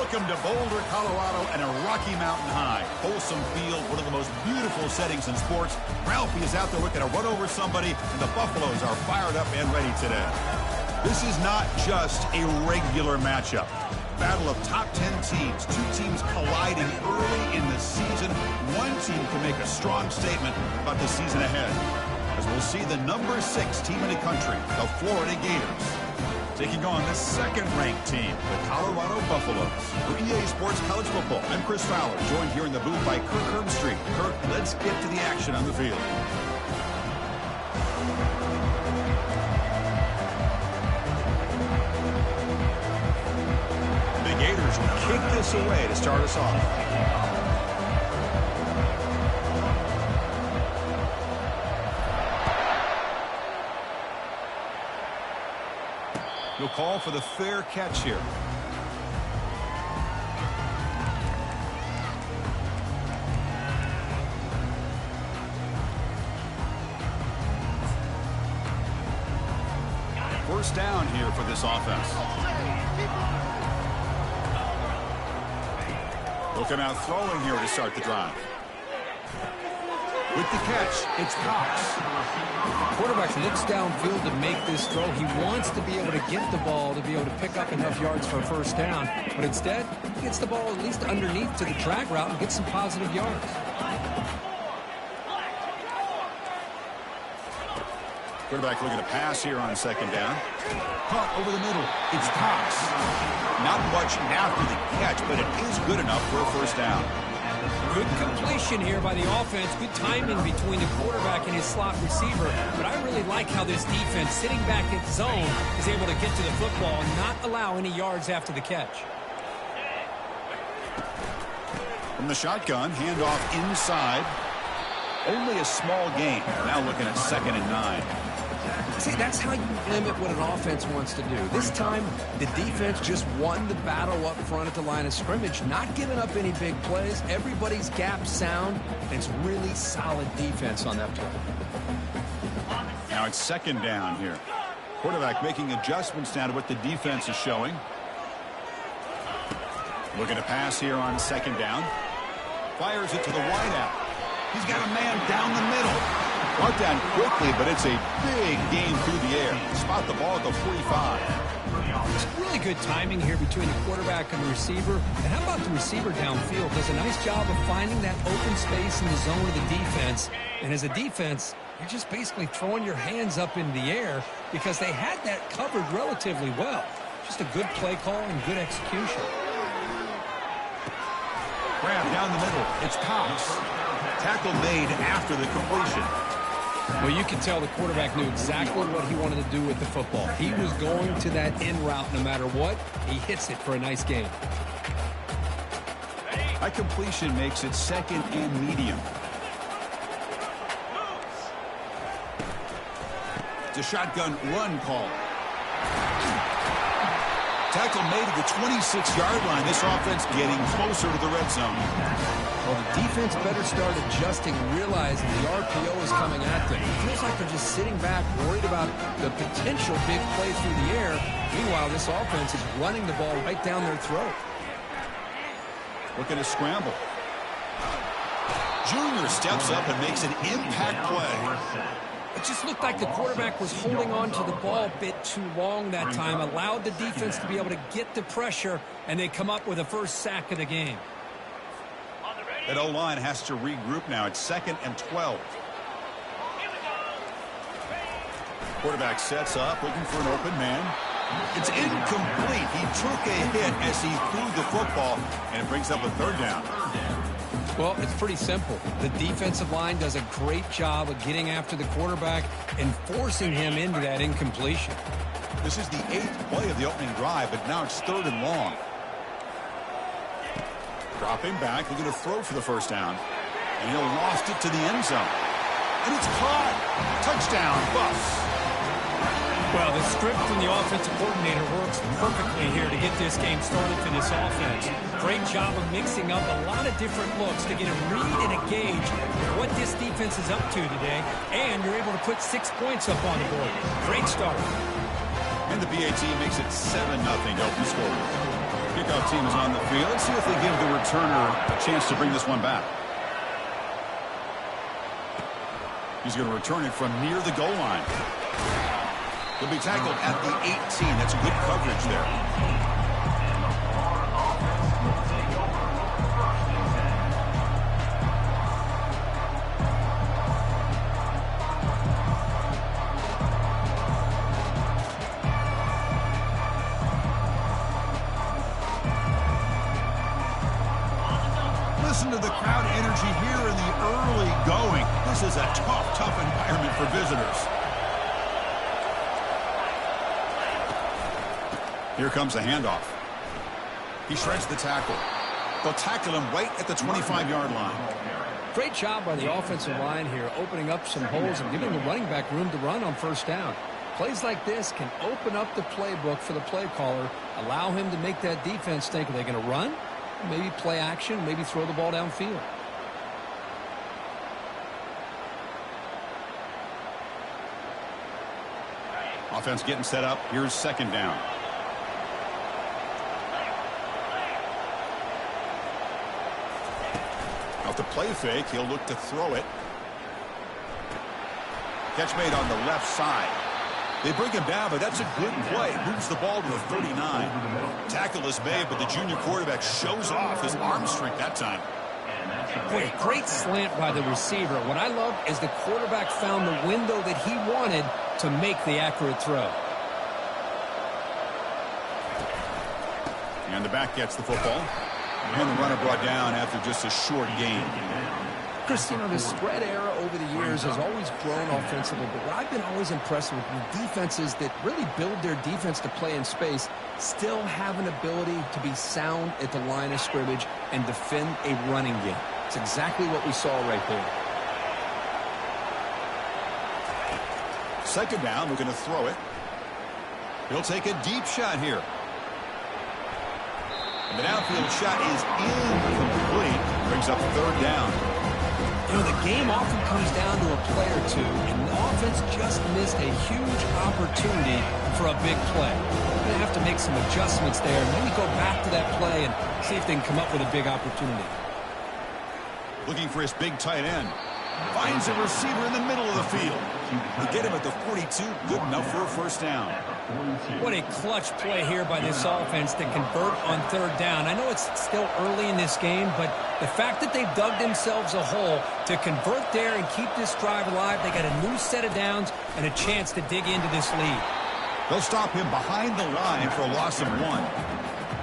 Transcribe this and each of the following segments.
Welcome to Boulder, Colorado, and a Rocky Mountain high. Wholesome field, one of the most beautiful settings in sports. Ralphie is out there looking to run over somebody, and the Buffaloes are fired up and ready today. This is not just a regular matchup. Battle of top 10 teams. Two teams colliding early in the season. One team can make a strong statement about the season ahead. As we'll see the number 6 team in the country, the Florida Gators, taking on the second-ranked team, the Colorado Buffaloes. For EA Sports College Football, I'm Chris Fowler, joined here in the booth by Kirk Herbstreit. Kirk, let's get to the action on the field. The Gators will kick this away to start us off. He'll call for the fair catch here. First down here for this offense. Looking out throwing here to start the drive. With the catch, it's Cox. Quarterback looks downfield to make this throw. He wants to be able to get the ball to be able to pick up enough yards for a first down. But instead, he gets the ball at least underneath to the drag route and gets some positive yards. Quarterback looking to pass here on second down. Caught over the middle. It's Cox. Not much after the catch, but it is good enough for a first down. Good completion here by the offense. Good timing between the quarterback and his slot receiver. But I really like how this defense, sitting back in zone, is able to get to the football and not allow any yards after the catch. From the shotgun, handoff inside. Only a small gain. Now looking at 2nd and 9. See, that's how you limit what an offense wants to do. This time, the defense just won the battle up front at the line of scrimmage, not giving up any big plays. Everybody's gap sound, and it's really solid defense on that play. Now it's 2nd down here. Quarterback making adjustments down to what the defense is showing. Looking to pass here on 2nd down. Fires it to the wideout. He's got a man down the middle. Brought down quickly, but it's a big game through the air. Spot the ball at the 45. It's really good timing here between the quarterback and the receiver. And how about the receiver downfield? Does a nice job of finding that open space in the zone of the defense. And as a defense, you're just basically throwing your hands up in the air because they had that covered relatively well. Just a good play call and good execution. Grab down the middle. It's Cox. Tackle made after the completion. Well, you can tell the quarterback knew exactly what he wanted to do with the football. He was going to that in route no matter what. He hits it for a nice gain. That completion makes it 2nd and medium. It's a shotgun run call. Tackle made at the 26-yard line. This offense getting closer to the red zone. Well, the defense better start adjusting, realizing the RPO is coming at them. It feels like they're just sitting back, worried about the potential big play through the air. Meanwhile, this offense is running the ball right down their throat. Looking to scramble. Junior steps up and makes an impact play. It just looked like the quarterback was holding on to the ball a bit too long that time, allowed the defense to be able to get the pressure, and they come up with the first sack of the game. That O-line has to regroup now. It's 2nd and 12. Quarterback sets up, looking for an open man. It's incomplete. He took a hit as he threw the football, and it brings up a 3rd down. Well, it's pretty simple. The defensive line does a great job of getting after the quarterback and forcing him into that incompletion. This is the 8th play of the opening drive, but now it's 3rd and long. Dropping back, looking to throw for the first down. And he'll lost it to the end zone. And it's caught. Touchdown, Buffs. Well, the script from the offensive coordinator works perfectly here to get this game started for this offense. Great job of mixing up a lot of different looks to get a read and a gauge of what this defense is up to today. And you're able to put 6 points up on the board. Great start. And the PAT makes it 7-0 open score. kickoff team is on the field. Let's see if they give the returner a chance to bring this one back. He's going to return it from near the goal line. He'll be tackled at the 18. That's good coverage there. Listen to the crowd energy here in the early going. This is a tough environment for visitors. Here comes the handoff. He shreds the tackle. They'll tackle him right at the 25-yard line. Great job by the offensive line here, opening up some holes and giving the running back room to run on first down. Plays like this can open up the playbook for the play caller, allow him to make that defense think, are they going to run? Maybe play action, maybe throw the ball downfield. Offense getting set up. Here's second down. Off the play fake, he'll look to throw it. Catch made on the left side. They bring him down, but that's a good play. Moves the ball to the 39. Tackle is made, but the junior quarterback shows off his arm strength that time. Boy, great slant by the receiver. What I love is the quarterback found the window that he wanted to make the accurate throw. And the back gets the football. And the runner brought down after just a short gain. Chris, you know, the spread era over the years has always grown offensively, but what I've been always impressed with defenses that really build their defense to play in space still have an ability to be sound at the line of scrimmage and defend a running game. It's exactly what we saw right there. Second down, we're going to throw it. He'll take a deep shot here. And the downfield shot is incomplete. Brings up third down. You know, the game often comes down to a play or two, and the offense just missed a huge opportunity for a big play. They're going to have to make some adjustments there, and maybe go back to that play and see if they can come up with a big opportunity. Looking for his big tight end. Finds a receiver in the middle of the field. They get him at the 42. Good enough for a first down. What a clutch play here by this offense to convert on third down. I know it's still early in this game, but the fact that they've dug themselves a hole to convert there and keep this drive alive, they got a new set of downs and a chance to dig into this lead. They'll stop him behind the line for a loss of 1.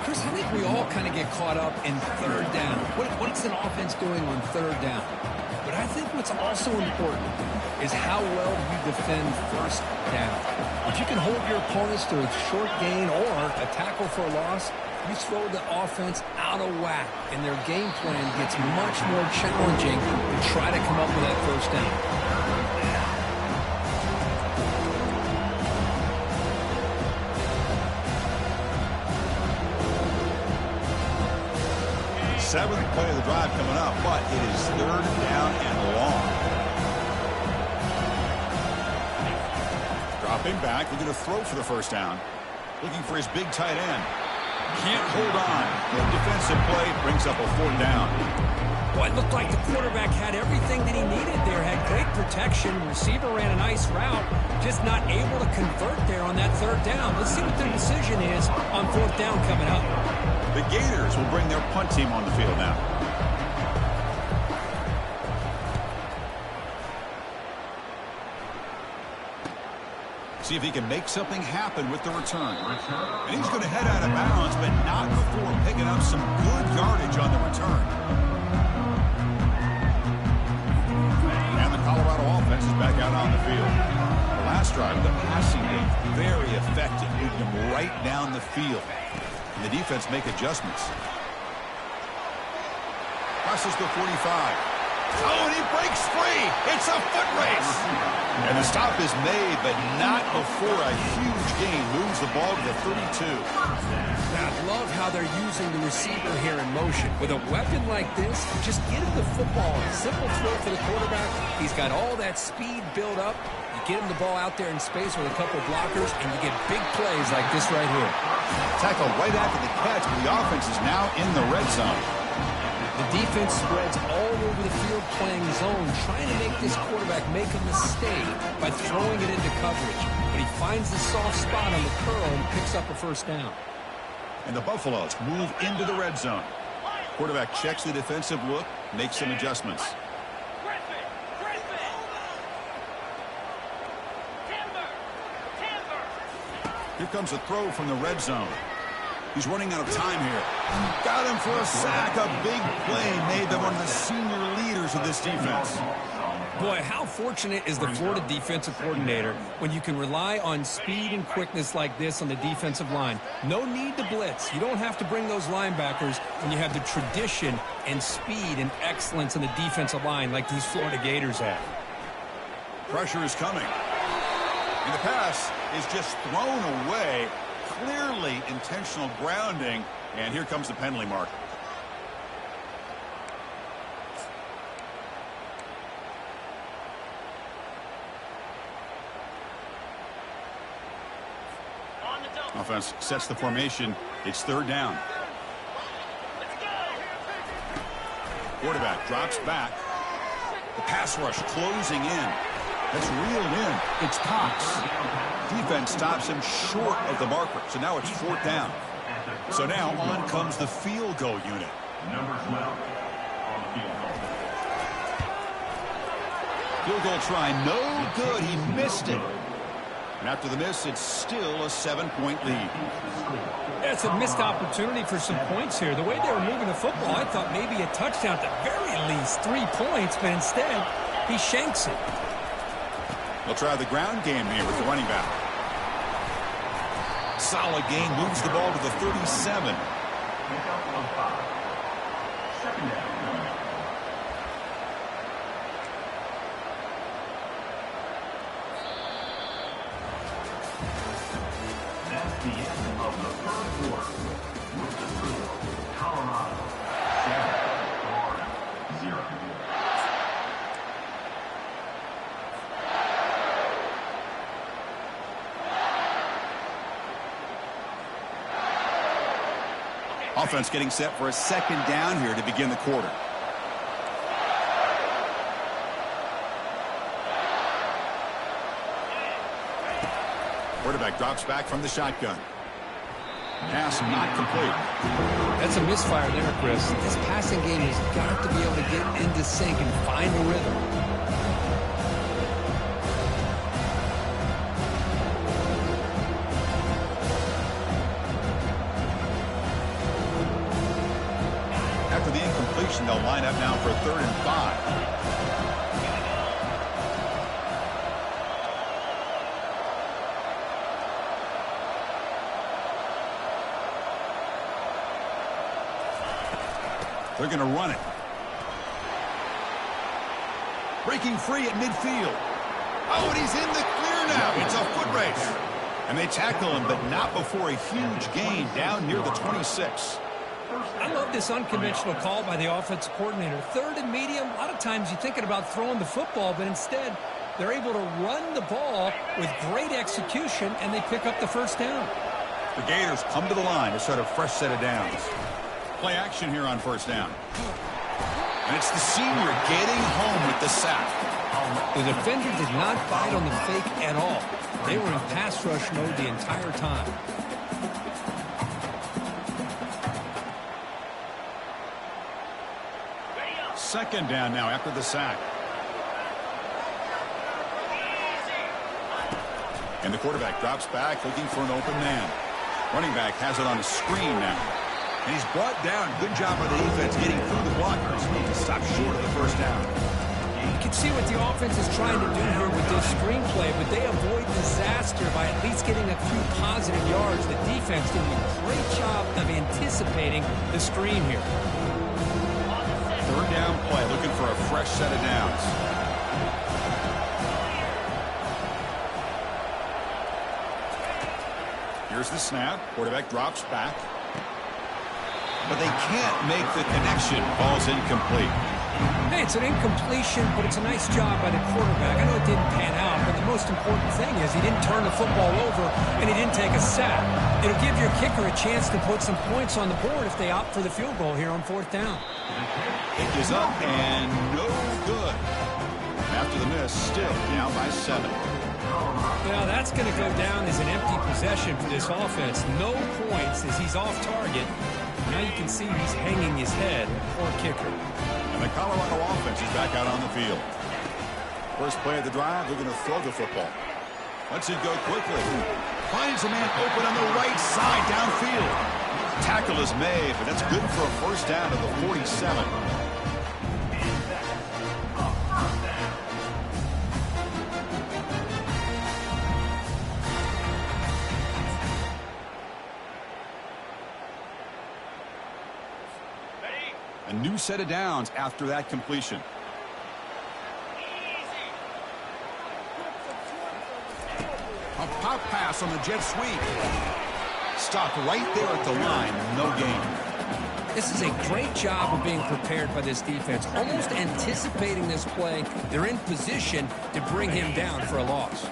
Chris, I think we all kind of get caught up in third down. What's an offense doing on third down? But I think what's also important is how well you defend first down. If you can hold your opponents to a short gain or a tackle for a loss, you throw the offense out of whack, and their game plan gets much more challenging to try to come up with that first down. 7th play of the drive coming up, but it is third down and long. Dropping back, looking to throw for the first down. Looking for his big tight end. Can't hold on. Good defensive play brings up a fourth down. Well, it looked like the quarterback had everything that he needed there. Had great protection. Receiver ran a nice route. Just not able to convert there on that third down. Let's see what their decision is on fourth down coming up. The Gators will bring their punt team on the field now. See if he can make something happen with the return. And he's going to head out of bounds, but not before picking up some good yardage on the return. And the Colorado offense is back out on the field. The last drive, the passing game, very effective, moving them right down the field. And the defense make adjustments. Crosses the 45. Oh, and he breaks free. It's a foot race. And the stop is made, but not before a huge gain moves the ball to the 32. Now, I love how they're using the receiver here in motion. With a weapon like this, just get him the football. Simple throw for the quarterback. He's got all that speed built up. You get him the ball out there in space with a couple blockers, and you get big plays like this right here. Tackle right after the catch, but the offense is now in the red zone. The defense spreads all over the field playing zone, trying to make this quarterback make a mistake by throwing it into coverage. But he finds the soft spot on the curl and picks up a first down. And the Buffaloes move into the red zone. Quarterback checks the defensive look, makes some adjustments. Here comes a throw from the red zone. He's running out of time here. Got him for a sack. A big play made them one of the senior leaders of this defense. Boy, how fortunate is the Florida defensive coordinator when you can rely on speed and quickness like this on the defensive line. No need to blitz. You don't have to bring those linebackers when you have the tradition and speed and excellence in the defensive line like these Florida Gators have. Pressure is coming. And the pass is just thrown away. Clearly intentional grounding. And here comes the penalty mark. Offense sets the formation. It's third down. Quarterback drops back. The pass rush closing in. That's reeled in. It's Cox. Defense stops him short of the marker. So now it's fourth down. So now on comes the field goal unit. Number 12 on the field goal. Field goal try, no good. He missed it. And after the miss, it's still a 7-point lead. It's a missed opportunity for some points here. The way they were moving the football, I thought maybe a touchdown at the very least, 3 points, but instead, he shanks it. They'll try the ground game here with the running back. Solid gain, moves the ball to the 37. Second down. That's the end of the third quarter. With the score, Colorado 7, Florida 0. Offense getting set for a second down here to begin the quarter. Quarterback drops back from the shotgun. Pass not complete. That's a misfire there, Chris. This passing game has got to be able to get into sync and find a rhythm. After the incompletion, they'll line up now for 3rd and 5. They're going to run it. Breaking free at midfield. Oh, and he's in the clear now. It's a foot race. And they tackle him, but not before a huge gain down near the 26. I love this unconventional call by the offensive coordinator. 3rd and medium, a lot of times you're thinking about throwing the football, but instead they're able to run the ball with great execution, and they pick up the first down. The Gators come to the line to start a fresh set of downs. Play action here on first down. And it's the senior getting home with the sack. The defender did not bite on the fake at all. They were in pass rush mode the entire time. Second down now after the sack. And the quarterback drops back looking for an open man. Running back has it on a screen now. And he's brought down. Good job by the defense getting through the blockers. Stop short of the first down. You can see what the offense is trying to do here with this screenplay, but they avoid disaster by at least getting a few positive yards. The defense doing a great job of anticipating the screen here. 3rd down play, looking for a fresh set of downs. Here's the snap. Quarterback drops back. But they can't make the connection. Ball's incomplete. Hey, it's an incompletion, but it's a nice job by the quarterback. I know it didn't pan out, but the the most important thing is he didn't turn the football over and he didn't take a sack. It'll give your kicker a chance to put some points on the board if they opt for the field goal here on 4th down. Kick is up and no good. After the miss, still down by 7. Well, that's going to go down as an empty possession for this offense. No points as he's off target. Now you can see he's hanging his head. Poor kicker. And the Colorado offense is back out on the field. First play of the drive, they're going to throw the football. Lets it go quickly. Finds a man open on the right side downfield. Tackle is made, but that's good for a first down at the 47. A new set of downs after that completion. A pop pass on the jet sweep. Stopped right there at the line. No gain. This is a great job of being prepared by this defense. Almost anticipating this play. They're in position to bring him down for a loss.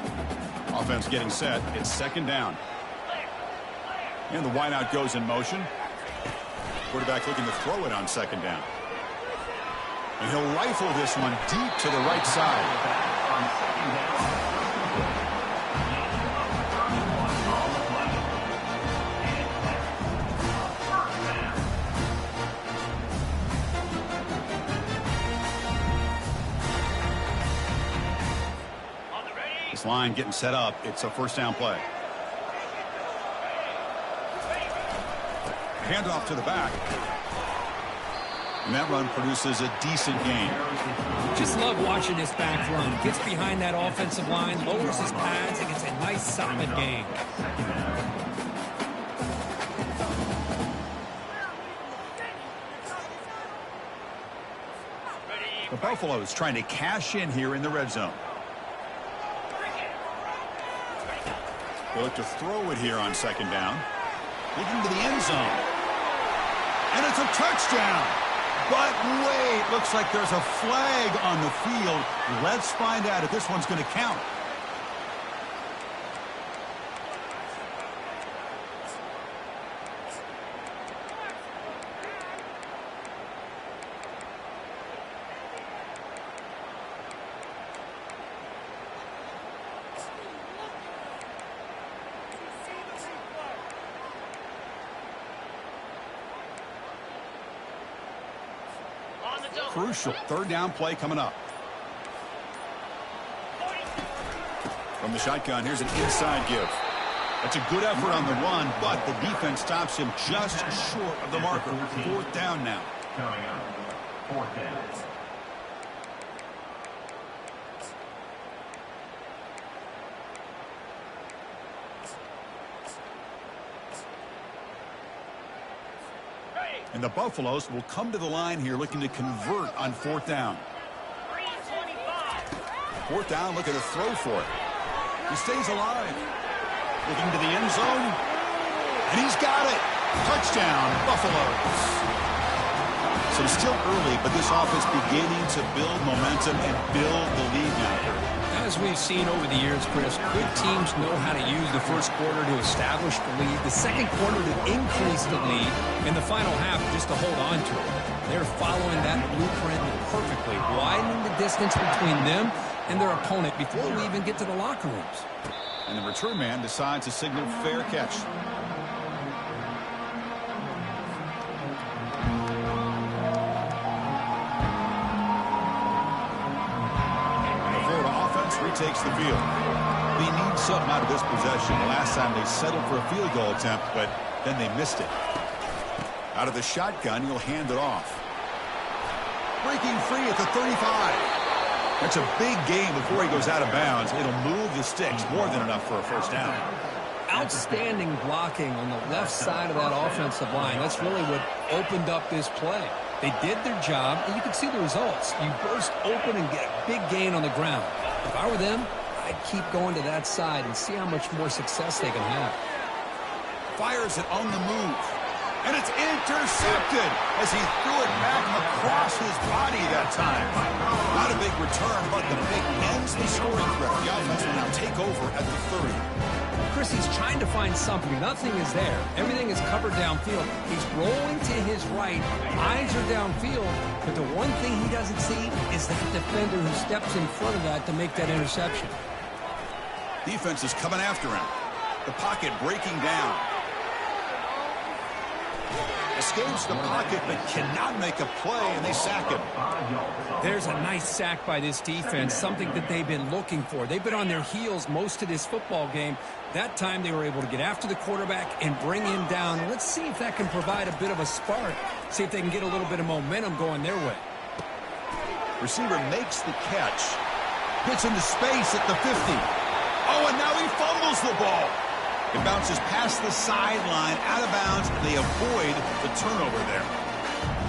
Offense getting set. It's 2nd down. And the wideout goes in motion. Quarterback looking to throw it on 2nd down. And he'll rifle this one deep to the right side. This line getting set up. It's a 1st down play. Handoff to the back. And that run produces a decent gain. Just love watching this back run. Gets behind that offensive line, lowers his pads, and gets a nice solid gain. The Buffaloes trying to cash in here in the red zone. They look to throw it here on 2nd down. Looking to the end zone. And it's a touchdown. But wait, looks like there's a flag on the field. Let's find out if this one's going to count. Crucial 3rd down play coming up. From the shotgun, here's an inside give. That's a good effort on the run, but the defense stops him just short of the marker. 4th down now. Coming up, 4th down. And the Buffaloes will come to the line here looking to convert on 4th down. 4th down, looking to throw for it. He stays alive. Looking to the end zone. And he's got it. Touchdown, Buffaloes. So still early, but this offense beginning to build momentum and build the lead now. As we've seen over the years, Chris, good teams know how to use the first quarter to establish the lead, the second quarter to increase the lead, and the final half just to hold on to it. They're following that blueprint perfectly, widening the distance between them and their opponent before we even get to the locker rooms. And the return man decides to signal fair catch. Retakes the field. They need something out of this possession. The last time they settled for a field goal attempt, but then they missed it. Out of the shotgun, he'll hand it off. Breaking free at the 35. That's a big gain before he goes out of bounds. It'll move the sticks, more than enough for a 1st down. Outstanding blocking on the left side of that offensive line. That's really what opened up this play. They did their job, and you can see the results. You burst open and get a big gain on the ground. If I were them, I'd keep going to that side and see how much more success they can have. Fires it on the move. And it's intercepted as he threw it back across his body that time. Not a big return, but the pick ends the scoring threat. The offense will now take over at the 30. Chris, he's trying to find something. Nothing is there. Everything is covered downfield. He's rolling to his right. Eyes are downfield. But the one thing he doesn't see is that defender who steps in front of that to make that interception. Defense is coming after him. The pocket breaking down. Escapes the pocket but cannot make a play, and they sack him. There's a nice sack by this defense, something that they've been looking for. They've been on their heels most of this football game. That time they were able to get after the quarterback and bring him down. Let's see if that can provide a bit of a spark. See if they can get a little bit of momentum going their way. Receiver makes the catch. Gets into space at the 50. Oh, and now he fumbles the ball. It bounces past the sideline, out of bounds, and they avoid the turnover there.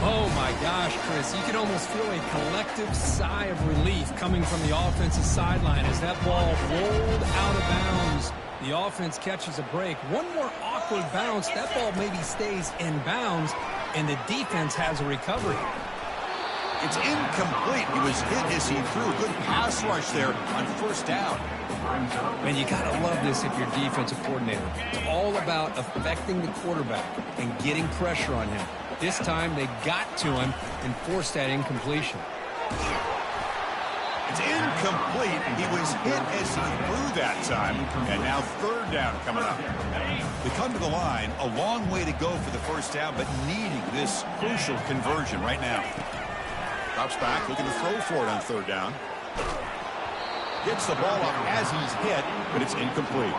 Oh, my gosh, Chris. You can almost feel a collective sigh of relief coming from the offensive sideline as that ball rolled out of bounds. The offense catches a break. One more awkward bounce. That ball maybe stays in bounds, and the defense has a recovery. It's incomplete. He was hit as he threw. Good pass rush there on first down. Man, you got to love this if you're defensive coordinator. It's all about affecting the quarterback and getting pressure on him. This time they got to him and forced that incompletion. It's incomplete. He was hit as he threw that time, and now third down coming up. They come to the line, a long way to go for the first down, but needing this crucial conversion right now. Drops back, looking to throw for it on third down. Gets the ball up as he's hit, but it's incomplete.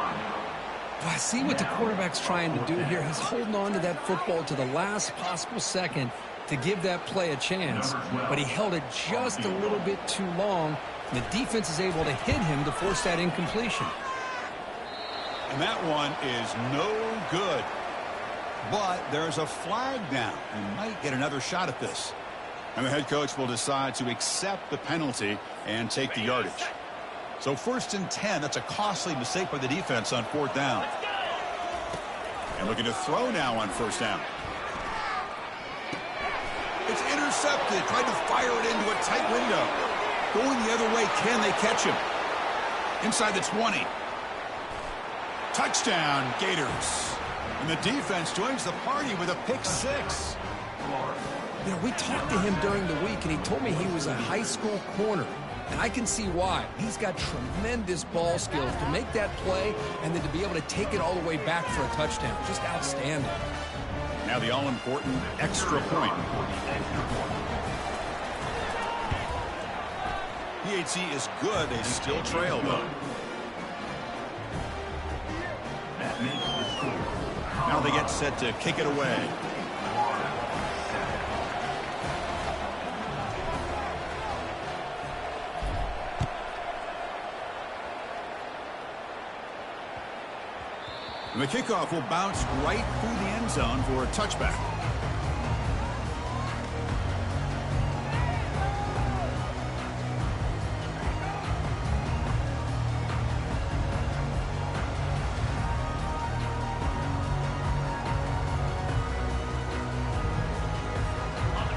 I see what the quarterback's trying to do here. He's holding on to that football to the last possible second to give that play a chance, but he held it just a little bit too long, and the defense is able to hit him to force that incompletion. And that one is no good. But there's a flag down. He might get another shot at this. And the head coach will decide to accept the penalty and take the yardage. So 1st and 10, that's a costly mistake by the defense on fourth down. And looking to throw now on first down. It's intercepted, tried to fire it into a tight window. Going the other way, can they catch him? Inside the 20. Touchdown, Gators. And the defense joins the party with a pick six. You know, we talked to him during the week, and he told me he was a high school corner. And I can see why. He's got tremendous ball skills to make that play and then to be able to take it all the way back for a touchdown. Just outstanding. Now the all-important extra point. PAT is good. They still trail, though. Now they get set to kick it away. And the kickoff will bounce right through the end zone for a touchback.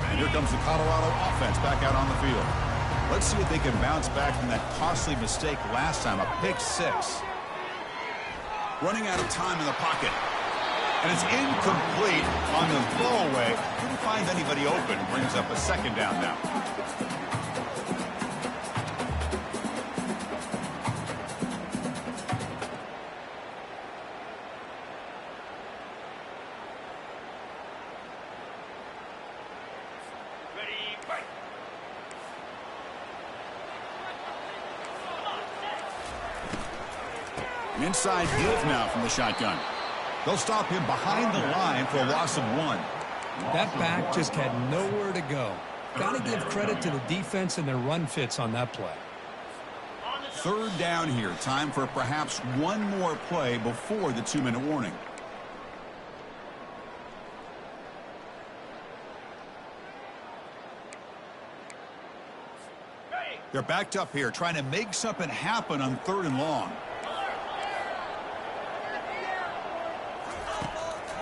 And here comes the Colorado offense back out on the field. Let's see if they can bounce back from that costly mistake last time, a pick six. Running out of time in the pocket. And it's incomplete on the throwaway. Couldn't find anybody open. Brings up a second down now. An inside give now from the shotgun. They'll stop him behind the line for a loss of 1. That back just had nowhere to go. Got to give credit to the defense and their run fits on that play. Third down here. Time for perhaps one more play before the 2-minute warning. They're backed up here, trying to make something happen on 3rd and long.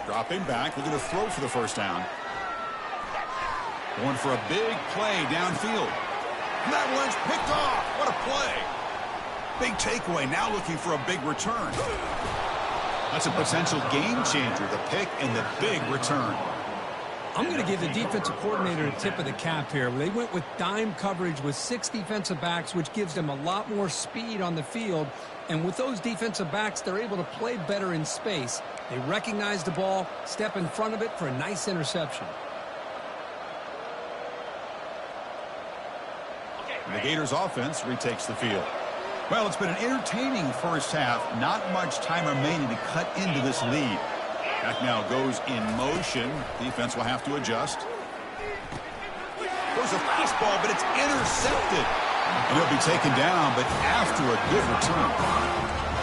Dropping back, looking to throw for the first down. Going for a big play downfield. And that one's picked off. What a play. Big takeaway, now looking for a big return. That's a potential game changer, the pick and the big return. I'm going to give the defensive coordinator a tip of the cap here. They went with dime coverage with 6 defensive backs, which gives them a lot more speed on the field. And with those defensive backs, they're able to play better in space. They recognize the ball, step in front of it for a nice interception. The Gators offense retakes the field. Well, it's been an entertaining first half. Not much time remaining to cut into this lead. Back now goes in motion. Defense will have to adjust. Goes a fastball, but it's intercepted. And he'll be taken down, but after a good return.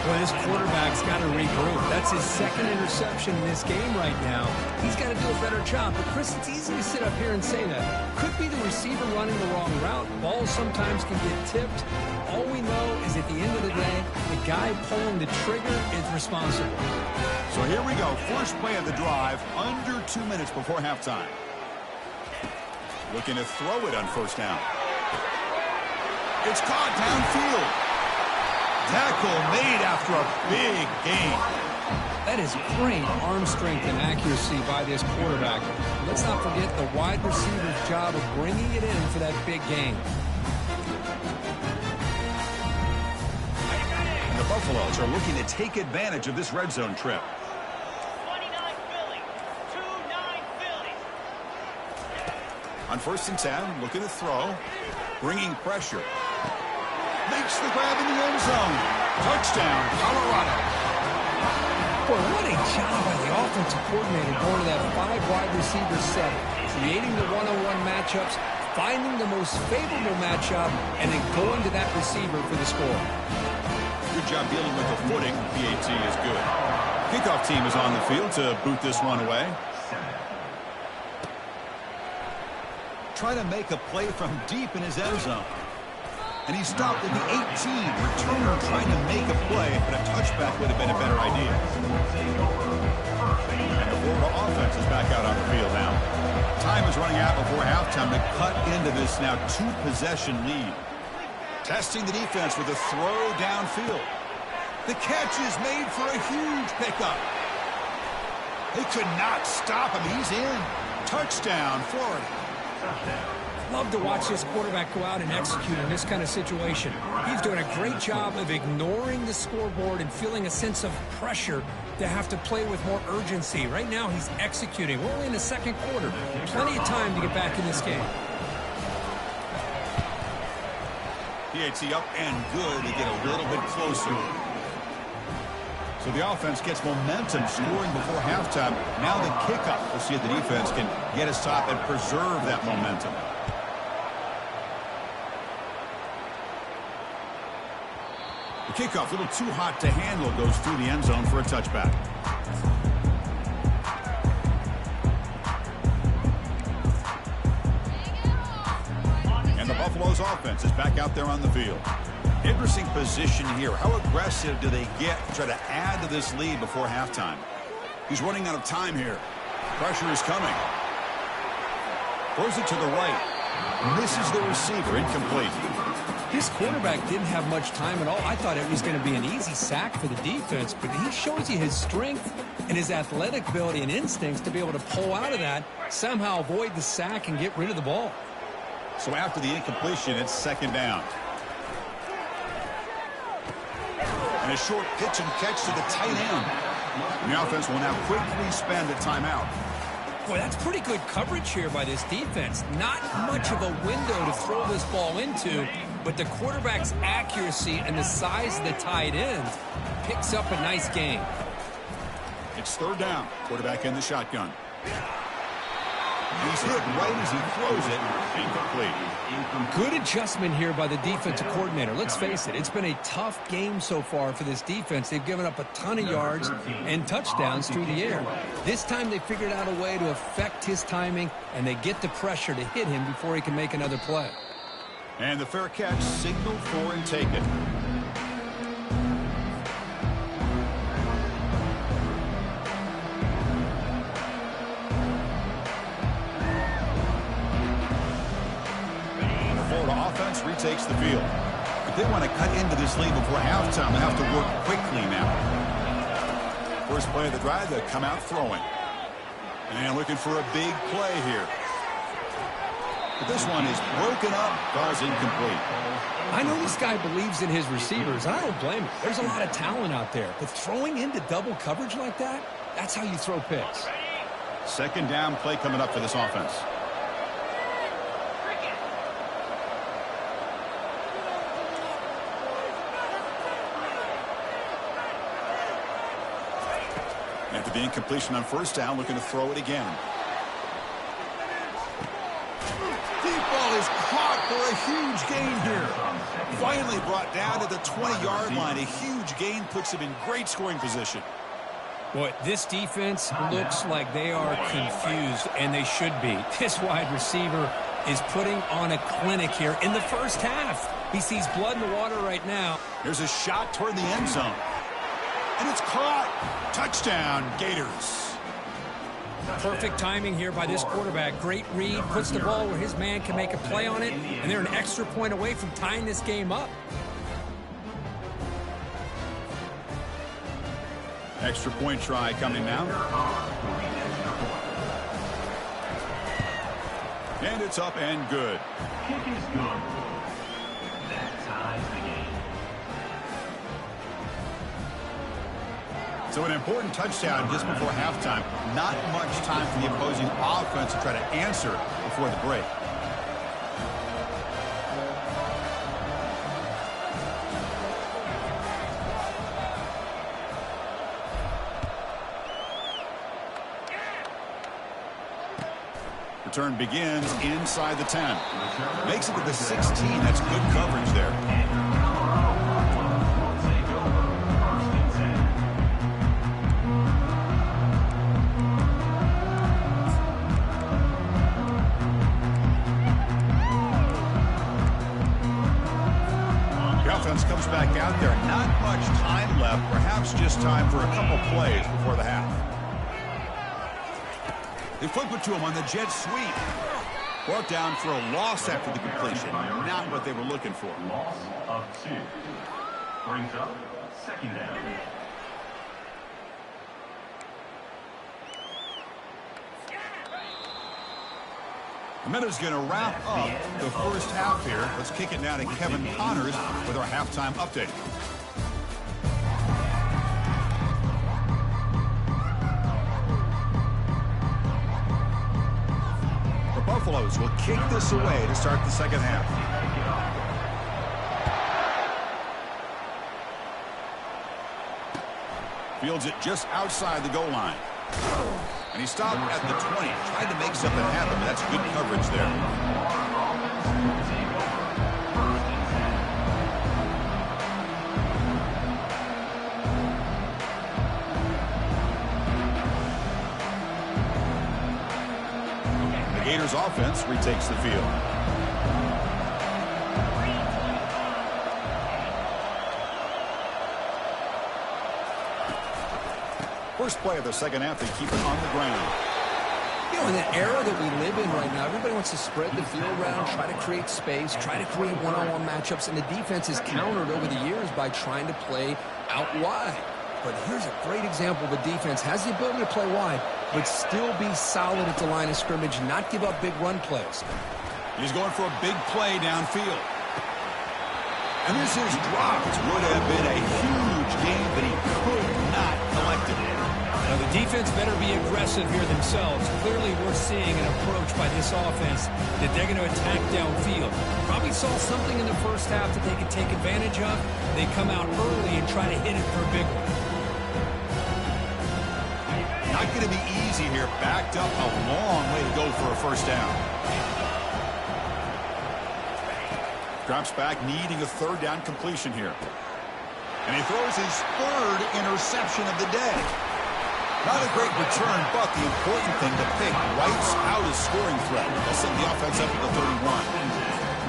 Well, this quarterback's got to regroup. That's his second interception in this game right now. He's got to do a better job. But, Chris, it's easy to sit up here and say that. Could be the receiver running the wrong route. Balls sometimes can get tipped. All we know is at the end of the day, the guy pulling the trigger is responsible. So here we go. First play of the drive, under 2 minutes before halftime. Looking to throw it on first down. It's caught downfield. Tackle made after a big gain. That is great arm strength and accuracy by this quarterback. Let's not forget the wide receiver's job of bringing it in for that big gain. And the Buffaloes are looking to take advantage of this red zone trip. 29 Philly. 2-9 Philly. On 1st and 10, looking to throw. Bringing pressure. Makes the grab in the end zone. Touchdown, Colorado. Boy, what a job by the offensive coordinator going to that 5 wide receiver set, creating the one-on-one matchups, finding the most favorable matchup, and then going to that receiver for the score. Good job dealing with the footing. PAT is good. Kickoff team is on the field to boot this one away. Try to make a play from deep in his end zone. And he stopped at the 18. Returner trying to make a play, but a touchback would have been a better idea. And the Florida offense is back out on the field now. Time is running out before halftime to cut into this now 2-possession lead. Testing the defense with a throw downfield. The catch is made for a huge pickup. They could not stop him. He's in. Touchdown, Florida. Love to watch this quarterback go out and execute in this kind of situation. He's doing a great job of ignoring the scoreboard and feeling a sense of pressure to have to play with more urgency. Right now, he's executing. We're only in the second quarter. Plenty of time to get back in this game. PAT up and good to get a little bit closer. So the offense gets momentum scoring before halftime. Now the kickoff. We'll see if the defense can get a stop and preserve that momentum. The kickoff, a little too hot to handle, goes through the end zone for a touchback. And the Buffaloes offense is back out there on the field. Interesting position here. How aggressive do they get to try to add to this lead before halftime? He's running out of time here. Pressure is coming. Throws it to the right. Misses the receiver. Incomplete. This quarterback didn't have much time at all. I thought it was going to be an easy sack for the defense, but he shows you his strength and his athletic ability and instincts to be able to pull out of that, somehow avoid the sack and get rid of the ball. So after the incompletion, it's second down. And a short pitch and catch to the tight end. The offense will now quickly spend a timeout. Boy, that's pretty good coverage here by this defense. Not much of a window to throw this ball into, but the quarterback's accuracy and the size of the tight end picks up a nice gain. It's third down. Quarterback in the shotgun. He's hit right as he throws it. Incomplete. Good adjustment here by the defensive coordinator. Let's face it, it's been a tough game so far for this defense. They've given up a ton of yards and touchdowns through the air. This time they figured out a way to affect his timing, and they get the pressure to hit him before he can make another play. And the fair catch signaled for and taken. takes the field. If they want to cut into this lead before halftime, they have to work quickly now. First play of the drive, they come out throwing. And looking for a big play here. But this one is broken up, calls incomplete. I know this guy believes in his receivers. I don't blame him. There's a lot of talent out there. But throwing into double coverage like that, that's how you throw picks. Second down play coming up for this offense. After the incompletion on first down, looking to throw it again. Deep ball is caught for a huge gain here. Finally brought down to the 20-yard line. A huge gain puts him in great scoring position. Boy, this defense looks like they are confused, and they should be. This wide receiver is putting on a clinic here in the first half. He sees blood in the water right now. Here's a shot toward the end zone. And it's caught. Touchdown, Gators. Perfect timing here by this quarterback. Great read, puts the ball where his man can make a play on it, and they're an extra point away from tying this game up. Extra point try coming now. And it's up and good. Kick is good. That ties the game. So an important touchdown just before halftime. Not much time for the opposing offense to try to answer before the break. Return begins inside the 10. Makes it to the 16. That's good coverage there. Comes back out there. Not much time left. Perhaps just time for a couple plays before the half. They flip it to him on the jet sweep. Brought down for a loss after the completion. Not what they were looking for. Loss of 2. Brings up second down. A minute's going to wrap up the first half here. Let's kick it now to Kevin Connors with our halftime update. The Buffaloes will kick this away to start the second half. Fields it just outside the goal line. And he stopped at the 20. Tried to make something happen, but that's good coverage there. The Gators offense retakes the field. First play of the second half, they keep it on the ground. You know, in the era that we live in right now, everybody wants to spread the field around, try to create space, try to create one-on-one matchups, and the defense is countered over the years by trying to play out wide. But here's a great example of a defense has the ability to play wide, but still be solid at the line of scrimmage, not give up big run plays. He's going for a big play downfield. And this is dropped. It would have been a huge game, but he could not collect it. Now, the defense better be aggressive here themselves. Clearly, we're seeing an approach by this offense that they're going to attack downfield. Probably saw something in the first half that they could take advantage of. They come out early and try to hit it for a big one. Not going to be easy here. Backed up a long way to go for a first down. Drops back, needing a third down completion here. And he throws his third interception of the day. Not a great return, but the important thing, the pick wipes out his scoring threat. They'll send the offense up to the 31.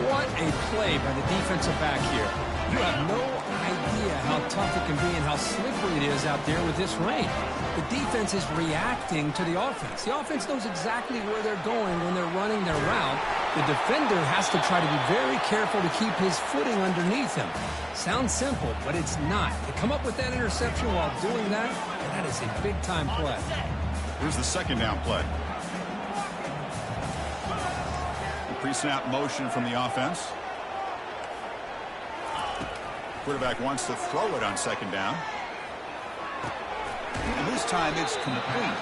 What a play by the defensive back here. You have no idea how tough it can be and how slippery it is out there with this rain. The defense is reacting to the offense. The offense knows exactly where they're going when they're running their route. The defender has to try to be very careful to keep his footing underneath him. Sounds simple, but it's not. To come up with that interception while doing that, that is a big-time play. Here's the second down play. The pre-snap motion from the offense. Quarterback wants to throw it on second down. And this time it's complete.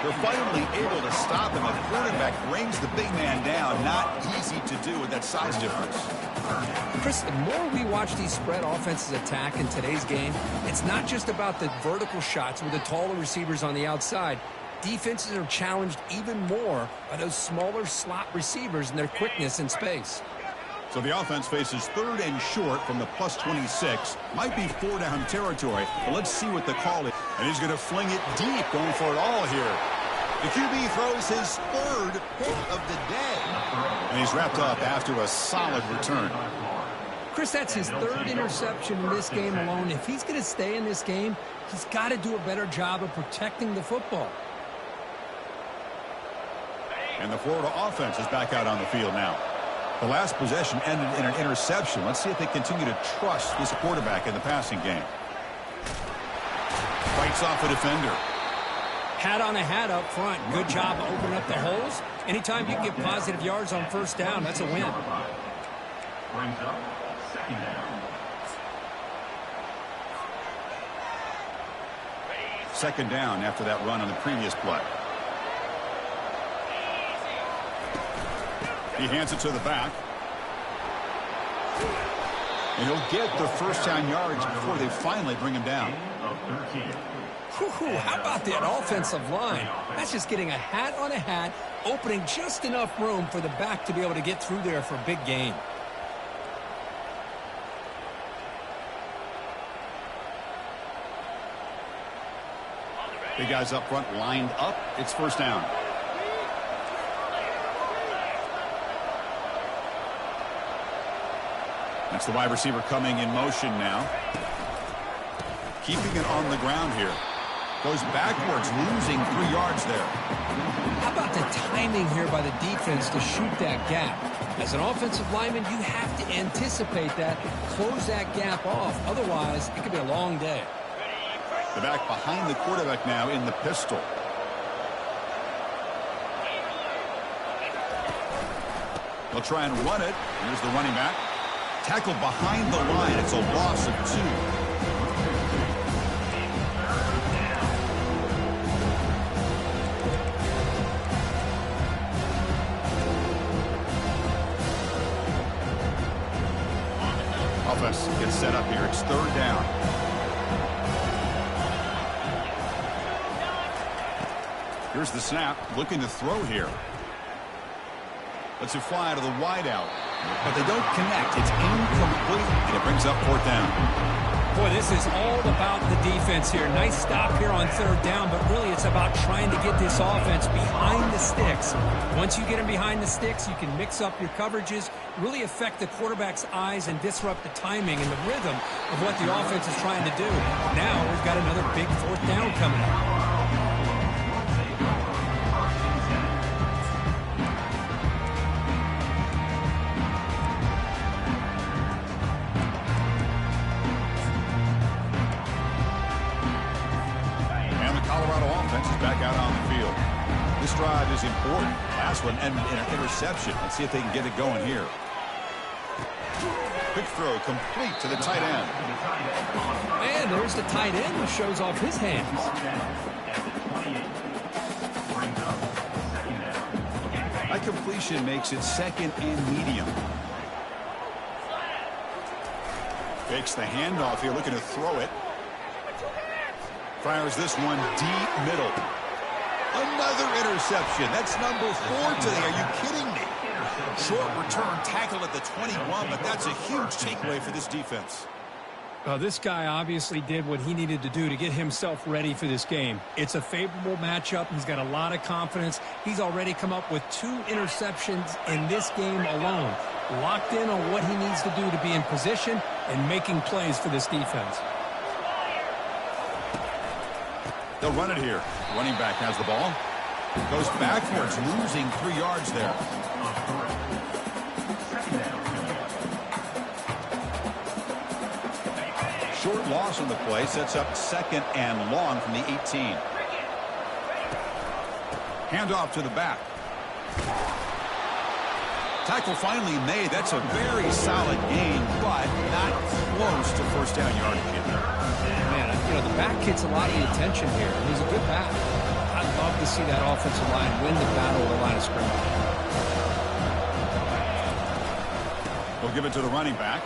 They're finally able to stop him. The quarterback brings the big man down. Not easy to do with that size difference. Chris, the more we watch these spread offenses attack in today's game, it's not just about the vertical shots with the taller receivers on the outside. Defenses are challenged even more by those smaller slot receivers and their quickness in space. So the offense faces third and short from the plus 26. Might be 4-down territory, but let's see what the call is. And he's going to fling it deep, going for it all here. The QB throws his third pick of the day. And he's wrapped up after a solid return. Chris, that's his third interception in this game alone. If he's going to stay in this game, he's got to do a better job of protecting the football. And the Florida offense is back out on the field now. The last possession ended in an interception. Let's see if they continue to trust this quarterback in the passing game. Fights off a defender. Hat on a hat up front. Good job opening up the holes. Anytime you can get positive yards on first down, that's a win. Brings up second down. Second down after that run on the previous play. He hands it to the back. And he'll get the first down yards before they finally bring him down. How about that offensive line? That's just getting a hat on a hat, opening just enough room for the back to be able to get through there for a big gain. Big guys up front lined up. It's first down. That's the wide receiver coming in motion now. Keeping it on the ground here. Goes backwards, losing 3 yards there. How about the timing here by the defense to shoot that gap? As an offensive lineman, you have to anticipate that, close that gap off. Otherwise, it could be a long day. The back behind the quarterback now in the pistol. They'll try and run it. Here's the running back. Tackled behind the line. It's a loss of 2. Offense gets set up here. It's third down. Here's the snap. Looking to throw here. Lets it fly to the wideout. But they don't connect. It's incomplete, and it brings up fourth down. Boy, this is all about the defense here. Nice stop here on third down, but really it's about trying to get this offense behind the sticks. Once you get them behind the sticks, you can mix up your coverages, really affect the quarterback's eyes and disrupt the timing and the rhythm of what the offense is trying to do. Now we've got another big fourth down coming up. Back out on the field. This drive is important. Last one ended in an interception. Let's see if they can get it going here. Quick throw complete to the tight end. And there's the tight end who shows off his hands. That completion makes it second and medium. Fakes the handoff here, looking to throw it. Fires this one deep middle. Another interception. That's number 4 today. Are you kidding me? Short return tackle at the 21, but that's a huge takeaway for this defense. This guy obviously did what he needed to do to get himself ready for this game. It's a favorable matchup. He's got a lot of confidence. He's already come up with 2 interceptions in this game alone. locked in on what he needs to do to be in position and making plays for this defense. They'll run it here. Running back has the ball. Goes backwards, losing 3 yards there. Short loss on the play, sets up 2nd and long from the 18. Handoff to the back. Tackle finally made. That's a very solid gain, but not close to first down yardage. Man, you know, the back gets a lot of the attention here. He's a good back. I'd love to see that offensive line win the battle of the line of scrimmage. We'll give it to the running back.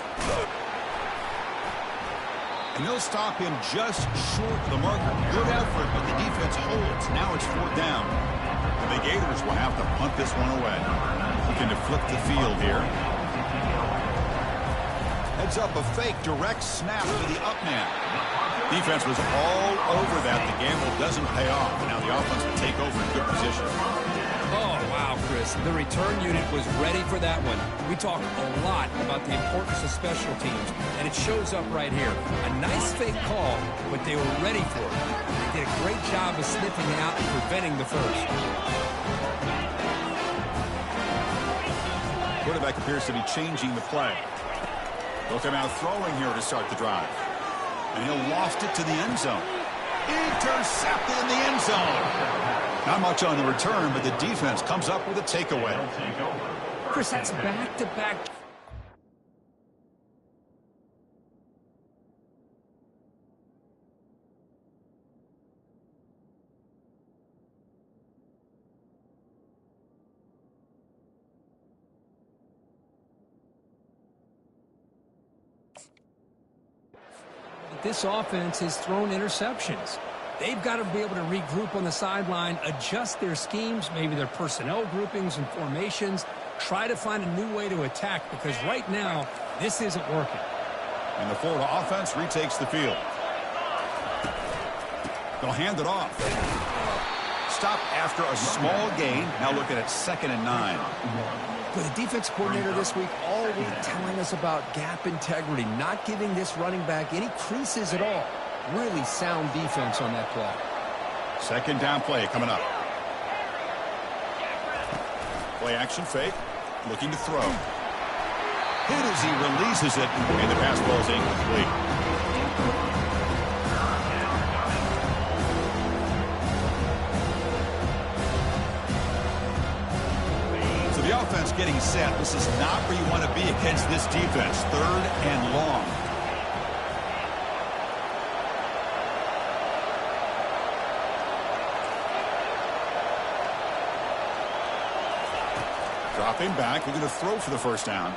And they'll stop him just short of the marker. Good effort, but the defense holds. Now it's 4th down. The Gators will have to punt this one away. Looking to flip the field here. Heads up a fake, direct snap to the up man. Defense was all over that. The gamble doesn't pay off. Now the offense will take over in good position. Oh, wow, Chris. The return unit was ready for that one. We talk a lot about the importance of special teams, and it shows up right here. A nice fake call, but they were ready for it. They did a great job of sniffing it out and preventing the first. Quarterback appears to be changing the play. They'll come out throwing here to start the drive. And he'll loft it to the end zone. Intercepted in the end zone. Not much on the return, but the defense comes up with a takeaway. Chris, that's back-to-back. This offense has thrown interceptions. They've got to be able to regroup on the sideline, adjust their schemes, maybe their personnel groupings and formations, try to find a new way to attack, because right now, this isn't working. And the Florida offense retakes the field. They'll hand it off. Stop after a small gain. Now looking at 2nd and 9. But the defense coordinator this week all week telling us about gap integrity, not giving this running back any creases at all. Really sound defense on that play. 2nd down play coming up. Play action fake. Looking to throw. Hit as he releases it. And the pass ball is incomplete. So the offense getting set. This is not where you want to be against this defense. 3rd and long. Dropping back, looking to throw for the first down.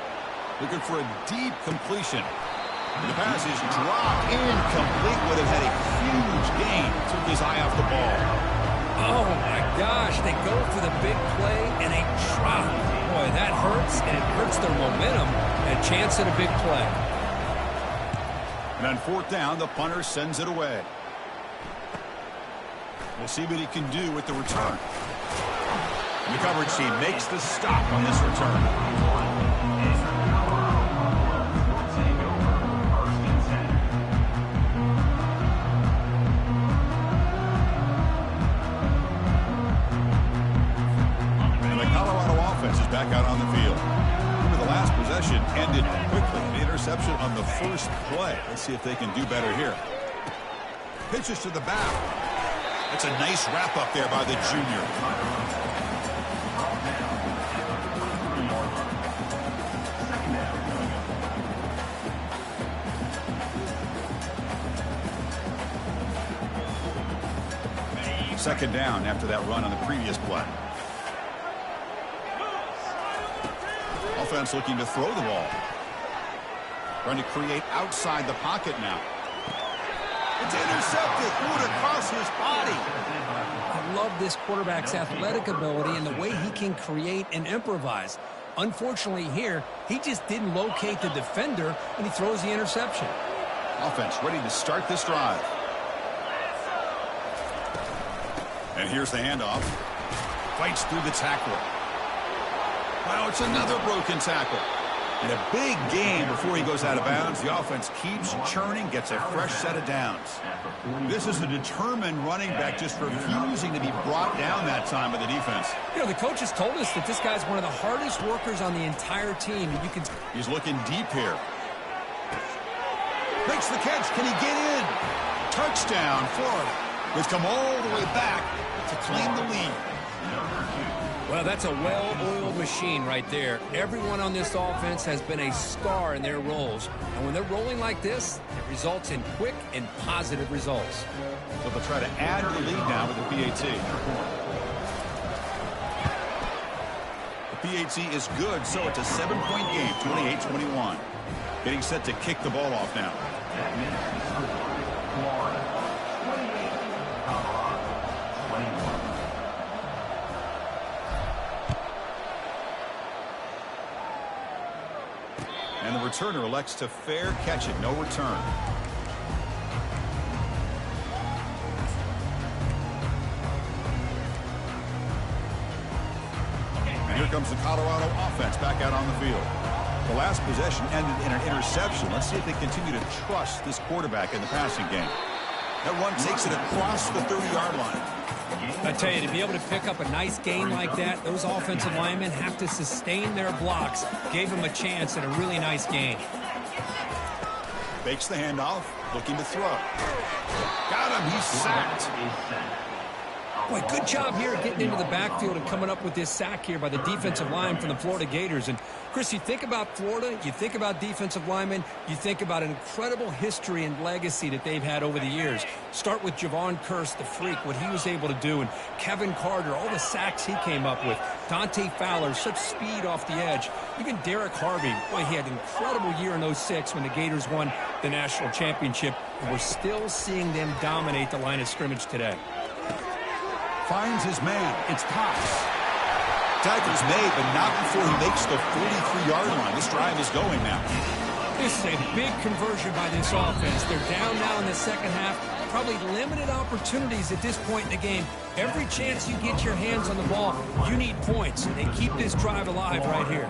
Looking for a deep completion. The pass is dropped, incomplete. Would have had a huge gain. Took his eye off the ball. Oh, my gosh. They go for the big play, and they drop. Boy, that hurts, and it hurts their momentum. And a chance at a big play. And on 4th down, the punter sends it away. We'll see what he can do with the return. The coverage team makes the stop on this return. And the Colorado offense is back out on the field. Remember, the last possession ended quickly. An interception on the first play. Let's see if they can do better here. Pitches to the back. That's a nice wrap up there by the junior. Second down after that run on the previous play. Offense looking to throw the ball. Trying to create outside the pocket now. It's intercepted. Threw it across his body. I love this quarterback's athletic ability and the way he can create and improvise. Unfortunately here, he just didn't locate the defender, and he throws the interception. Offense ready to start this drive. And here's the handoff. Fights through the tackle. Wow, it's another broken tackle. And a big game before he goes out of bounds. The offense keeps churning, gets a fresh set of downs. This is a determined running back just refusing to be brought down that time by the defense. You know, the coaches told us that this guy's one of the hardest workers on the entire team. And you can... He's looking deep here. Makes the catch. Can he get in? Touchdown, Florida. They've come all the way back to claim the lead. Well, that's a well-oiled machine right there. Everyone on this offense has been a star in their roles. And when they're rolling like this, it results in quick and positive results. So they'll try to add to the lead now with the PAT. The PAT is good, so it's a 7-point game, 28-21. Getting set to kick the ball off now. And the returner elects to fair catch it. No return. And here comes the Colorado offense back out on the field. The last possession ended in an interception. Let's see if they continue to trust this quarterback in the passing game. That run takes it across the 30-yard line. I tell you, to be able to pick up a nice gain like that, those offensive linemen have to sustain their blocks. Gave him a chance at a really nice gain. Fakes the handoff, looking to throw. Got him, he's sacked. Boy, good job here getting into the backfield and coming up with this sack here by the defensive line from the Florida Gators. And, Chris, you think about Florida, you think about defensive linemen, you think about an incredible history and legacy that they've had over the years. Start with Javon Kearse, the freak, what he was able to do, and Kevin Carter, all the sacks he came up with. Dante Fowler, such speed off the edge. Even Derek Harvey, boy, he had an incredible year in '06 when the Gators won the national championship. And we're still seeing them dominate the line of scrimmage today. Finds his man. It's Cox. Tackle's made, but not before he makes the 43-yard line. This drive is going now. This is a big conversion by this offense. They're down now in the second half. Probably limited opportunities at this point in the game. Every chance you get your hands on the ball, you need points. And they keep this drive alive right here.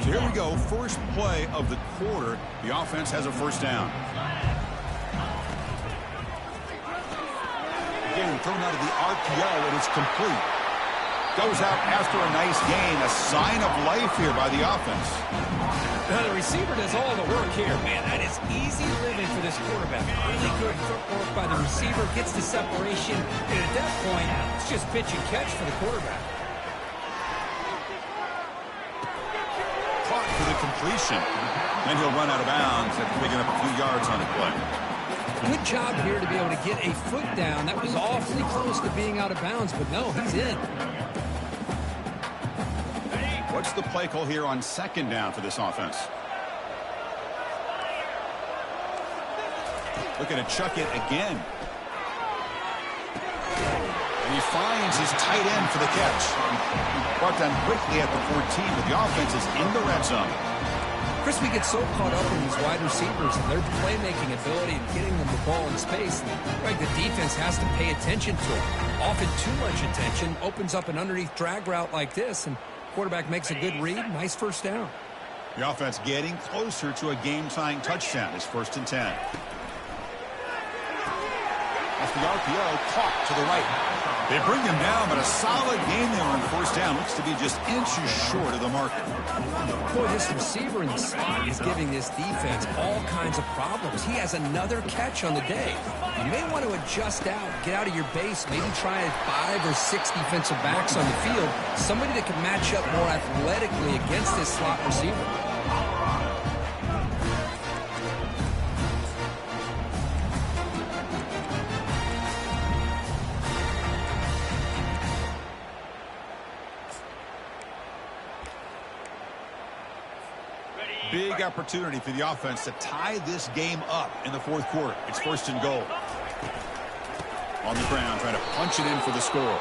So here we go. First play of the quarter. The offense has a first down. Thrown out of the RPO, and it's complete. Goes out after a nice gain. A sign of life here by the offense. Now the receiver does all the work here. Man, that is easy living for this quarterback. Really good footwork by the receiver. Gets the separation. And at that point, it's just pitch and catch for the quarterback. Caught for the completion. Then he'll run out of bounds after picking up a few yards on the play. Good job here to be able to get a foot down. That was awfully close to being out of bounds, but no, he's in. What's the play call here on second down for this offense? Looking to chuck it again. And he finds his tight end for the catch. Brought down quickly at the 14, but the offense is in the red zone. Chris, we get so caught up in these wide receivers and their playmaking ability and getting them the ball in space. Right, the defense has to pay attention to it. Often too much attention opens up an underneath drag route like this, and quarterback makes a good read. Nice first down. The offense getting closer to a game-tying touchdown. It's 1st and 10. Off the RPO, caught to the right. They bring him down, but a solid game there on first down. Looks to be just inches short of the marker. Boy, this receiver in the slot is giving this defense all kinds of problems. He has another catch on the day. You may want to adjust out, get out of your base, maybe try 5 or 6 defensive backs on the field. Somebody that can match up more athletically against this slot receiver. Big opportunity for the offense to tie this game up in the 4th quarter. It's 1st and goal. On the ground, trying to punch it in for the score.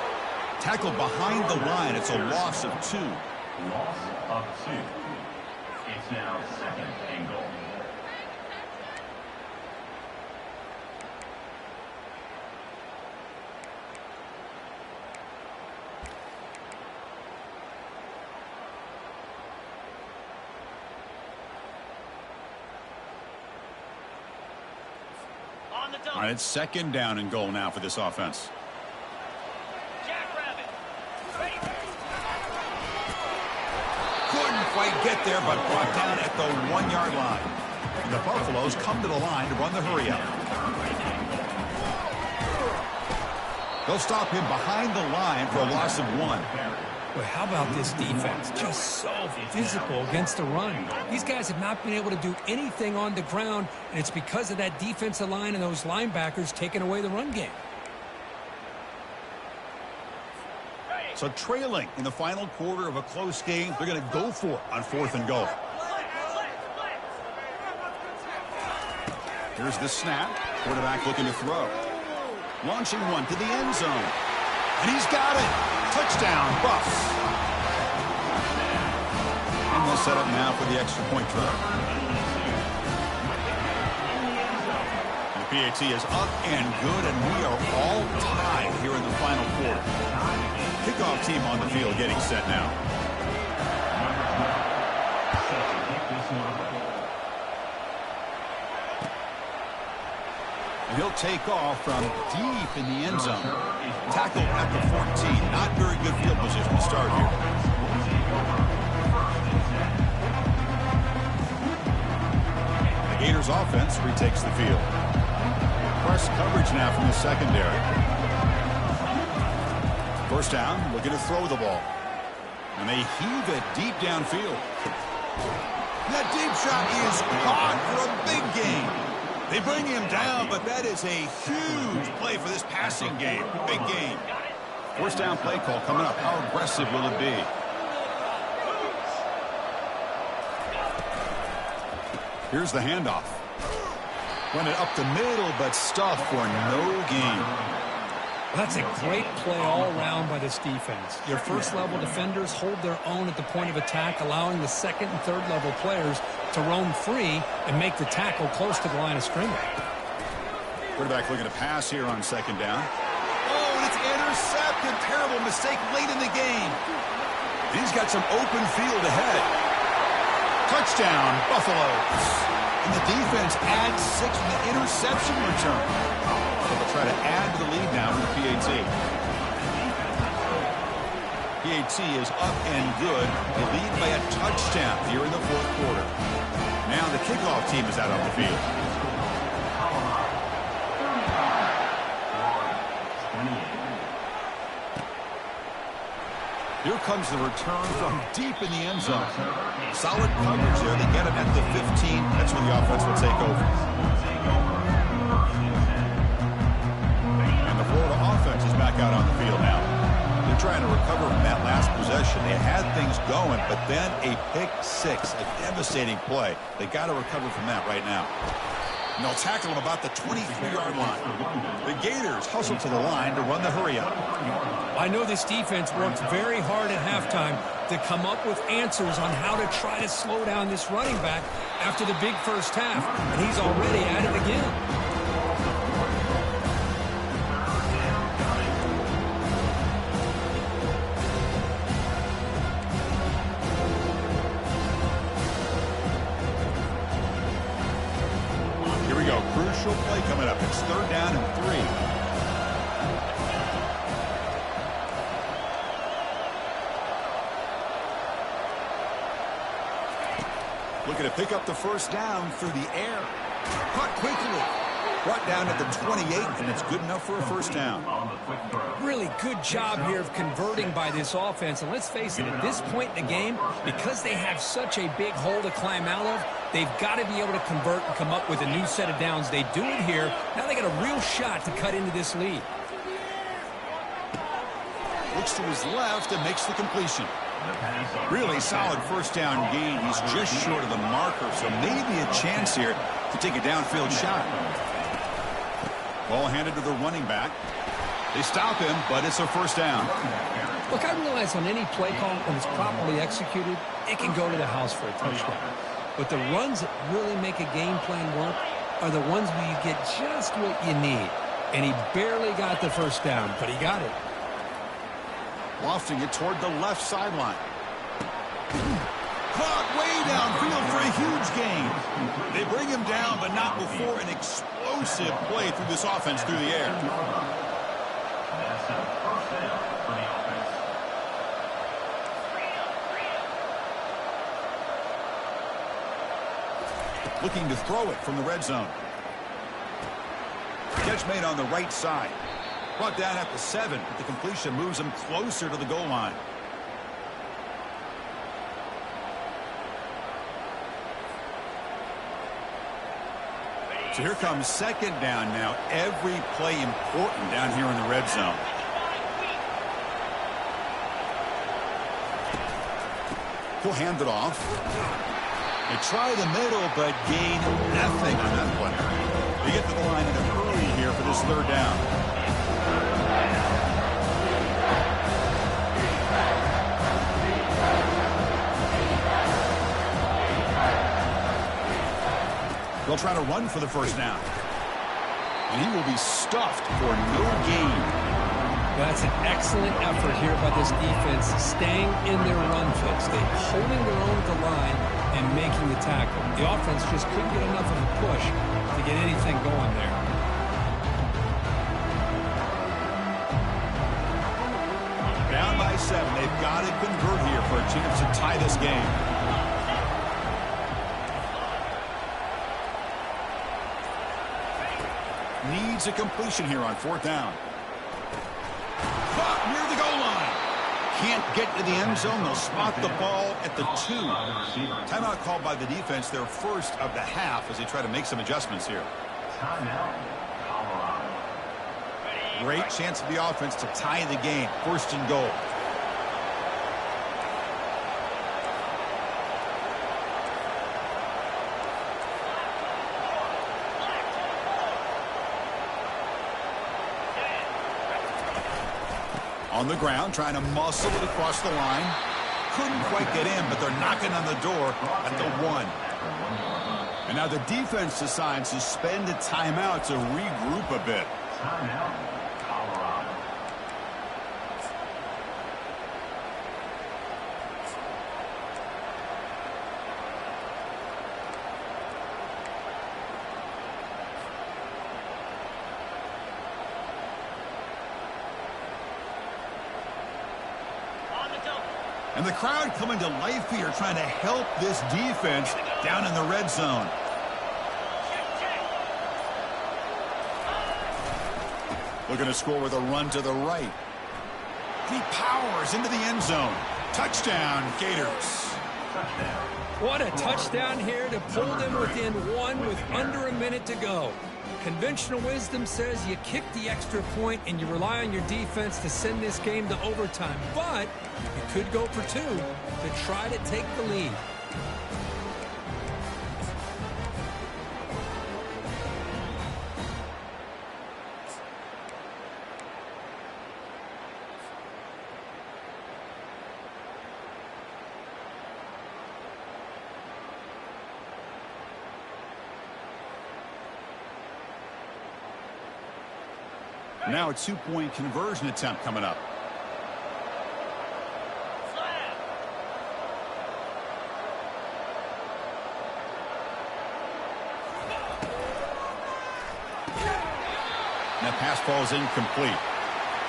Tackled behind the line. It's a loss of 2. Loss of 2. It's now 2nd and goal. on the double. All right, it's second down and goal now for this offense. Jackrabbit. Ready. Couldn't quite get there, but brought down at the 1-yard line. And the Buffaloes come to the line to run the hurry up. They'll stop him behind the line for a loss of 1. Boy, how about this defense? Just so physical against the run. These guys have not been able to do anything on the ground, and it's because of that defensive line and those linebackers taking away the run game. So trailing in the final quarter of a close game, they're going to go for it on 4th and goal. Here's the snap. Quarterback looking to throw. Launching one to the end zone. And he's got it. Touchdown, Buffs. And they'll set up now for the extra point try. The PAT is up and good, and we are all tied here in the final quarter. Kickoff team on the field getting set now. And he'll take off from deep in the end zone. Tackled at the 14. Not very good field position to start here. The Gators offense retakes the field. Press coverage now from the secondary. First down, looking to throw the ball. And they heave it deep downfield. That deep shot is caught for a big gain. They bring him down, but that is a huge play for this passing game. Big game. First down play call coming up. How aggressive will it be? Here's the handoff. Run it up the middle, but stuffed for no gain. That's a great play all around by this defense. Your first-level defenders hold their own at the point of attack, allowing the second and third-level players to roam free and make the tackle close to the line of scrimmage. Quarterback looking to pass here on second down. Oh, and it's intercepted. Terrible mistake late in the game. And he's got some open field ahead. Touchdown, Buffaloes. And the defense adds 6 in the interception return. So they'll try to add to the lead now with the PAT. PAT is up and good. They lead by a touchdown here in the 4th quarter. Now the kickoff team is out on the field. Here comes the return from deep in the end zone. Solid coverage there. They get it at the 15. That's when the offense will take over. And the Florida offense is back out on the field now. They're trying to recover from that last possession. They had things going, but then a pick six, a devastating play. They got to recover from that right now. And they'll tackle him about the 23-yard line. The Gators hustle to the line to run the hurry up. I know this defense worked very hard at halftime to come up with answers on how to try to slow down this running back after the big first half, and he's already at it again. Crucial play coming up. It's 3rd down and 3. Looking to pick up the first down through the air. Caught quickly. Brought down at the 28, and it's good enough for a first down. Really good job here of converting by this offense. And let's face it, at this point in the game, because they have such a big hole to climb out of, they've got to be able to convert and come up with a new set of downs. They do it here. Now they got a real shot to cut into this lead. Looks to his left and makes the completion. Really solid first down gain. He's just short of the marker, so maybe a chance here to take a downfield shot. Ball handed to the running back. They stop him, but it's a first down. Look, I realize on any play call, when it's properly executed, it can go to the house for a touchdown. But the runs that really make a game plan work are the ones where you get just what you need. And he barely got the first down, but he got it. Lofting it toward the left sideline. Caught way downfield for a huge gain. They bring him down, but not before an explosive play through this offense through the air. That's a first down for the offense. Looking to throw it from the red zone. Catch made on the right side. Brought down at the 7, but the completion moves him closer to the goal line. So here comes second down now. Every play important down here in the red zone. He'll hand it off. They try the middle, but gain nothing on that play. They get to the line in a hurry here for this third down. They'll try to run for the first down. And he will be stuffed for no gain. That's an excellent effort here by this defense, staying in their run fix. They're holding their own at the line and making the tackle. The offense just couldn't get enough of a push to get anything going there. Down by 7. They've got to convert here for a chance to tie this game. Needs a completion here on fourth down. Caught near the goal line. Can't get to the end zone. They'll spot the ball at the 2. Timeout called by the defense, their first of the half, as they try to make some adjustments here. Timeout, Colorado. Great chance for the offense to tie the game. First and goal. On the ground, trying to muscle it across the line. Couldn't quite get in, but they're knocking on the door at the 1. And now the defense decides to spend a timeout to regroup a bit. Timeout, Colorado. And the crowd coming to life here, trying to help this defense down in the red zone. Looking to score with a run to the right. He powers into the end zone. Touchdown, Gators. Touchdown. What a touchdown here to pull them within 1 with under a minute to go. Conventional wisdom says you kick the extra point and you rely on your defense to send this game to overtime. But you could go for 2 to try to take the lead. Now a 2-point conversion attempt coming up. And that pass ball is incomplete.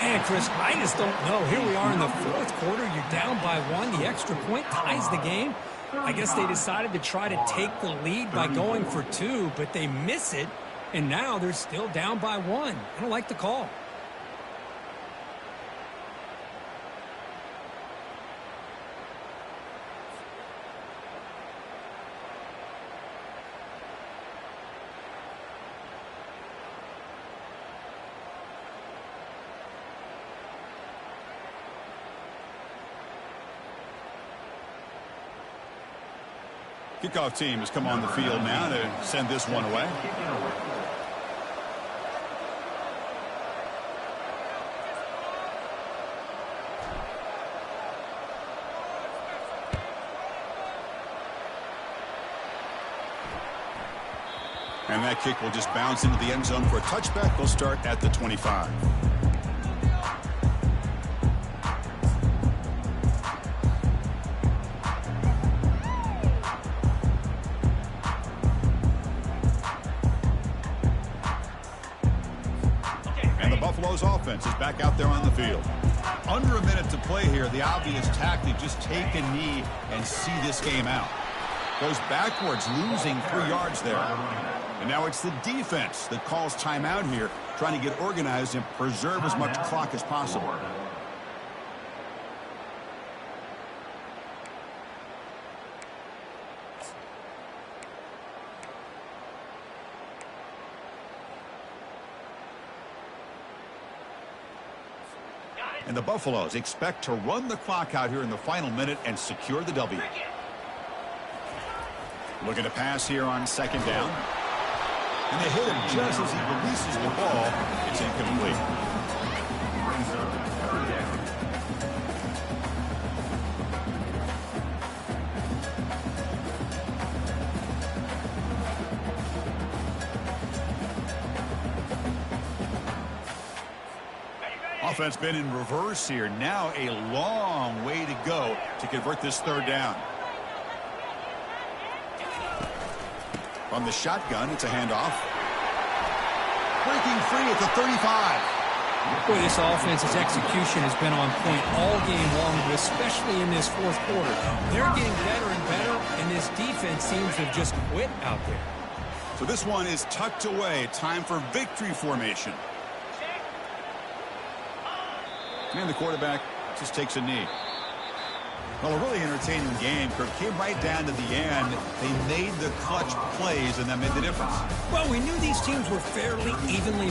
And Chris, I just don't know. Here we are in the fourth quarter. You're down by 1. The extra point ties the game. I guess they decided to try to take the lead by going for 2, but they miss it. And now they're still down by 1. I don't like the call. Kickoff team has come on the field now to send this one away. And that kick will just bounce into the end zone for a touchback. They'll start at the 25. Buffalo's offense is back out there on the field. Under a minute to play here, the obvious tactic, just take a knee and see this game out. Goes backwards, losing 3 yards there. And now it's the defense that calls timeout here, trying to get organized and preserve as much clock as possible. And the Buffaloes expect to run the clock out here in the final minute and secure the W. Looking to pass here on second down. And they hit him just as he releases the ball. It's incomplete. Offense been in reverse here. Now a long way to go to convert this third down. From the shotgun, it's a handoff. Breaking free at the 35. Boy, this offense's execution has been on point all game long, but especially in this fourth quarter. They're getting better and better, and this defense seems to have just quit out there. So this one is tucked away. Time for victory formation. And the quarterback just takes a knee. Well, a really entertaining game, Kirk. Came right down to the end. They made the clutch plays, and that made the difference. Well, we knew these teams were fairly evenly